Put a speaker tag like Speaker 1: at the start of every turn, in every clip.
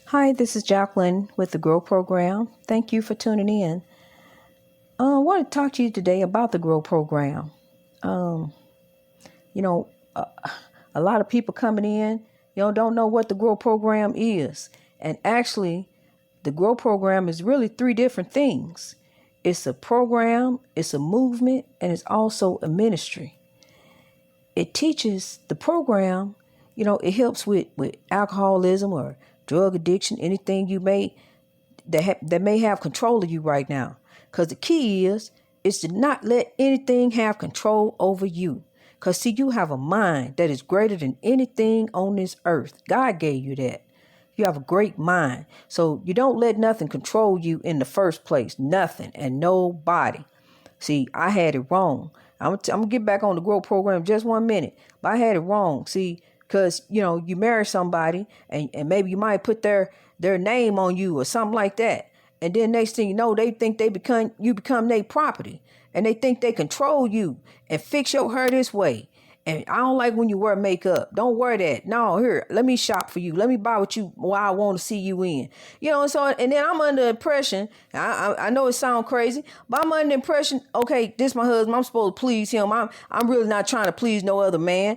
Speaker 1: Hi, this is Jacqueline with the GROW program. Thank you for tuning in. I want to talk to you today about the GROW program. Um, you know, uh, a lot of people coming in, don't know what the GROW program is. And actually, the GROW program is really three different things. It's a program, it's a movement, and it's also a ministry. It teaches the program, it helps with alcoholism or drug addiction, anything you may that may have control of you right now. Because the key is to not let anything have control over you. Because see, you have a mind that is greater than anything on this earth. God gave you that. You have a great mind. So you don't let nothing control you in the first place. Nothing and nobody. See, I had it wrong. I'm going to get back on the GROW program just 1 minute. But I had it wrong. See, because, you marry somebody and maybe you might put their name on you or something like that. And then next thing you know, they think you become their property. And they think they control you and fix your hair this way. And I don't like when you wear makeup. Don't wear that. No, here, let me shop for you. Let me buy what I want to see you in. And then I'm under the impression, I know it sounds crazy, but I'm under the impression, okay, this my husband. I'm supposed to please him. I'm really not trying to please no other man,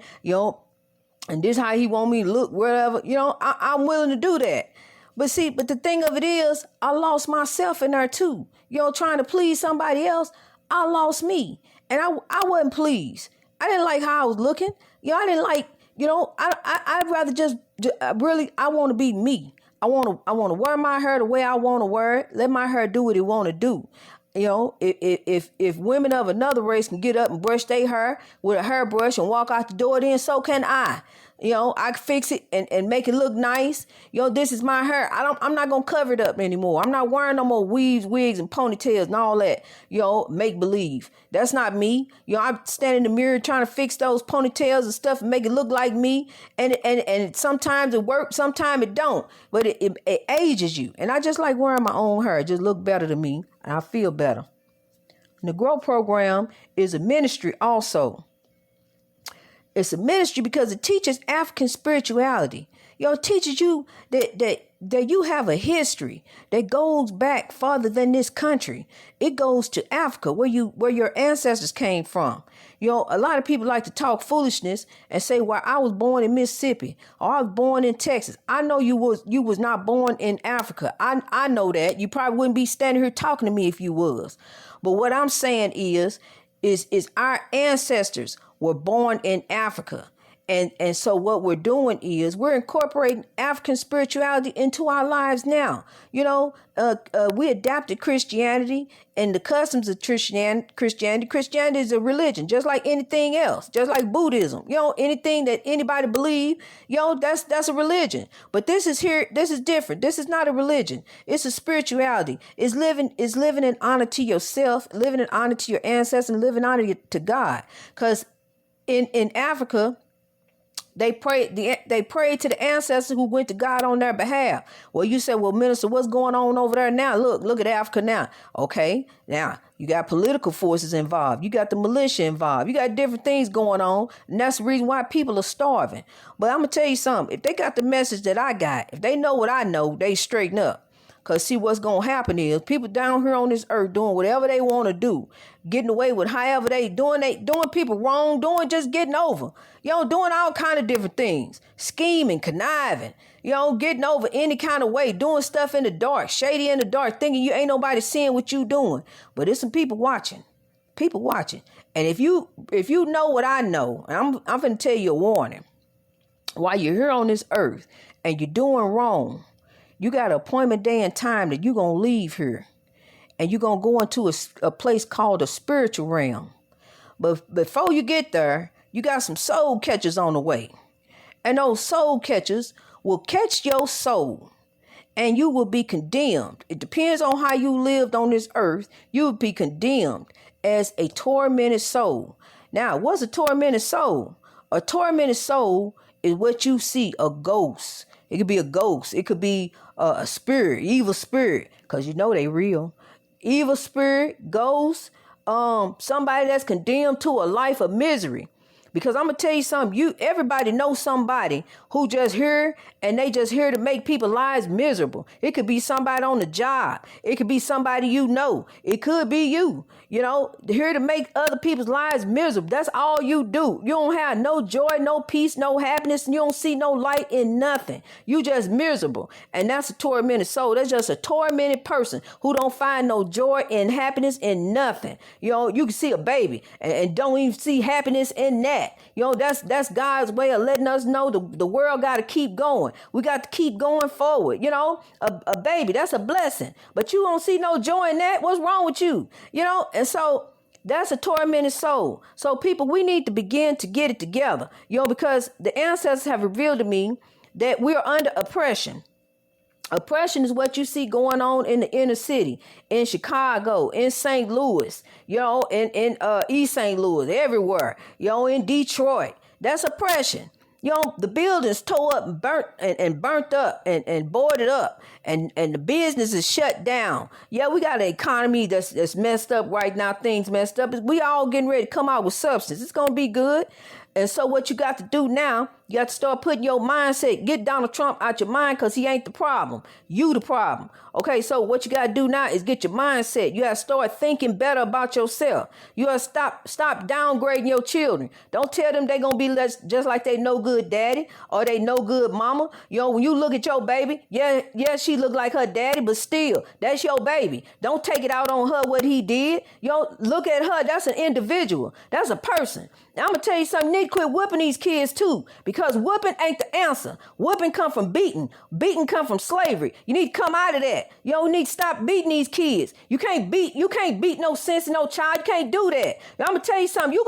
Speaker 1: and this how he want me to look, whatever. I'm willing to do that. But the thing of it is, I lost myself in there too. Trying to please somebody else, I lost me. And I wasn't pleased. I didn't like how I was looking. I didn't like, I'd rather just really, I want to be me. I want to wear my hair the way I want to wear it. Let my hair do what it want to do. If women of another race can get up and brush their hair with a hairbrush and walk out the door, then so can I. I can fix it and make it look nice. This is my hair. I'm not going to cover it up anymore. I'm not wearing no more weaves, wigs, and ponytails and all that, make believe. That's not me. I stand in the mirror trying to fix those ponytails and stuff and make it look like me. And sometimes it works, sometimes it don't. But it ages you. And I just like wearing my own hair. It just look better to me. And I feel better. And the GROW program is a ministry also. It's a ministry because it teaches African spirituality. It teaches you that you have a history that goes back farther than this country. It goes to Africa, where your ancestors came from. A lot of people like to talk foolishness and say, well, I was born in Mississippi or I was born in Texas. I know you was not born in Africa. I know that. You probably wouldn't be standing here talking to me if you was. But what I'm saying is our ancestors were born in Africa. And so what we're doing is we're incorporating African spirituality into our lives now. We adapted Christianity and the customs of Christianity. Christianity is a religion, just like anything else, just like Buddhism. Anything that anybody believe, that's a religion. But this is different. This is not a religion. It's a spirituality. It's living in honor to yourself, living in honor to your ancestors, and living honor to God. Because in Africa, they prayed to the ancestors who went to God on their behalf. Well, you said, well, minister, what's going on over there now? Look at Africa now. Okay, now you got political forces involved. You got the militia involved. You got different things going on. And that's the reason why people are starving. But I'm going to tell you something. If they got the message that I got, if they know what I know, they straighten up. Because see, what's going to happen is people down here on this earth doing whatever they want to do, getting away with however they doing people wrong, just getting over, doing all kind of different things, scheming, conniving, getting over any kind of way, doing stuff in the dark, shady in the dark, thinking you ain't nobody seeing what you doing. But there's some people watching. And if you know what I know, and I'm going to tell you a warning, while you're here on this earth and you're doing wrong, you got an appointment day and time that you're going to leave here. And you're going to go into a place called a spiritual realm. But before you get there, you got some soul catchers on the way. And those soul catchers will catch your soul. And you will be condemned. It depends on how you lived on this earth. You will be condemned as a tormented soul. Now, what's a tormented soul? A tormented soul is what you see, a ghost. It could be a ghost. It could be a spirit, evil spirit, because they real. Evil spirit, ghost, somebody that's condemned to a life of misery. Because I'm gonna tell you something, everybody knows somebody who just here and they just here to make people's lives miserable. It could be somebody on the job. It could be somebody you know. It could be you, here to make other people's lives miserable. That's all you do. You don't have no joy, no peace, no happiness, and you don't see no light in nothing. You just miserable. And that's a tormented soul. That's just a tormented person who don't find no joy and happiness in nothing. You can see a baby and don't even see happiness in that. That's God's way of letting us know the world got to keep going. We got to keep going forward. A baby, that's a blessing, but you don't see no joy in that. What's wrong with you? And so that's a tormented soul. So people, we need to begin to get it together, because the ancestors have revealed to me that we're under oppression. Oppression is what you see going on in the inner city, in Chicago, in St. Louis, in East St. Louis, everywhere, in Detroit. That's oppression. The buildings tore up and burnt up and boarded up, and the business is shut down. Yeah, we got an economy that's messed up right now. Things messed up. We all getting ready to come out with substance. It's gonna be good. And so what you got to do now, you got to start putting your mindset, get Donald Trump out your mind, because he ain't the problem. You the problem. Okay, so what you got to do now is get your mindset. You got to start thinking better about yourself. You got to stop downgrading your children. Don't tell them they're going to be just like they no good daddy or they no good mama. When you look at your baby, yeah, she look like her daddy, but still, that's your baby. Don't take it out on her what he did. Look at her. That's an individual. That's a person. Now, I'm going to tell you something. You need to quit whooping these kids too, because whooping ain't the answer. Whooping come from beating. Beating come from slavery. You need to come out of that. You don't need to stop beating these kids. You can't beat no sense in no child. You can't do that. Now, I'm gonna tell you something. You're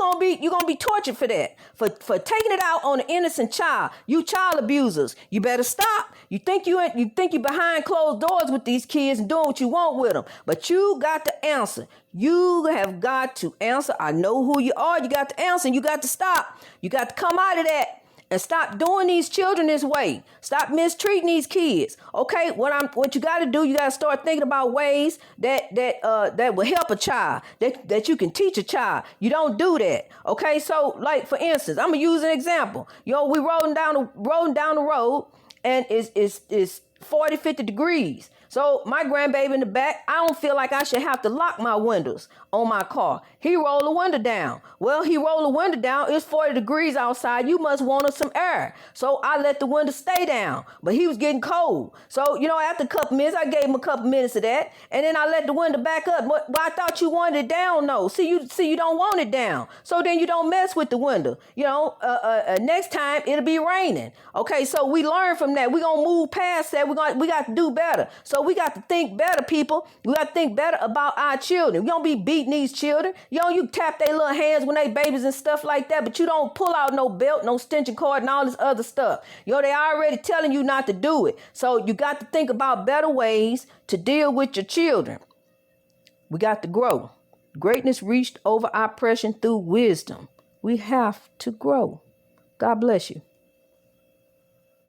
Speaker 1: gonna be tortured for that. For taking it out on an innocent child. You child abusers. You better stop. You think you behind closed doors with these kids and doing what you want with them. But you got to answer. You have got to answer. I know who you are. You got to answer. And you got to stop. You got to come out of that. And stop doing these children this way. Stop mistreating these kids. Okay, what you got to do, you got to start thinking about ways that will help a child, that you can teach a child. You don't do that. Okay, so like for instance, I'm gonna use an example. We rolling down the road, and it's 40, 50 degrees. So my grandbaby in the back, I don't feel like I should have to lock my windows on my car. He rolled the window down. Well, he rolled the window down. It's 40 degrees outside. You must want some air. So I let the window stay down. But he was getting cold. So, after a couple minutes, I gave him a couple minutes of that. And then I let the window back up. But I thought you wanted it down, though. See, you don't want it down. So then you don't mess with the window. Next time, it'll be raining. Okay, so we learn from that. We're going to move past that. We got to do better. So we got to think better, people. We got to think better about our children. We don't be beating these children. You tap their little hands when they babies and stuff like that, but you don't pull out no belt, no extension cord, and all this other stuff. They already telling you not to do it. So you got to think about better ways to deal with your children. We got to grow. Greatness reached over oppression through wisdom. We have to grow. God bless you.